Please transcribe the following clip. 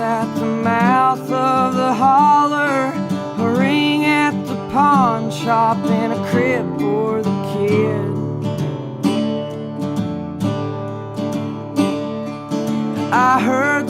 at the mouth of the holler, a ring at the pawn shop, and a crib for the kid. I heard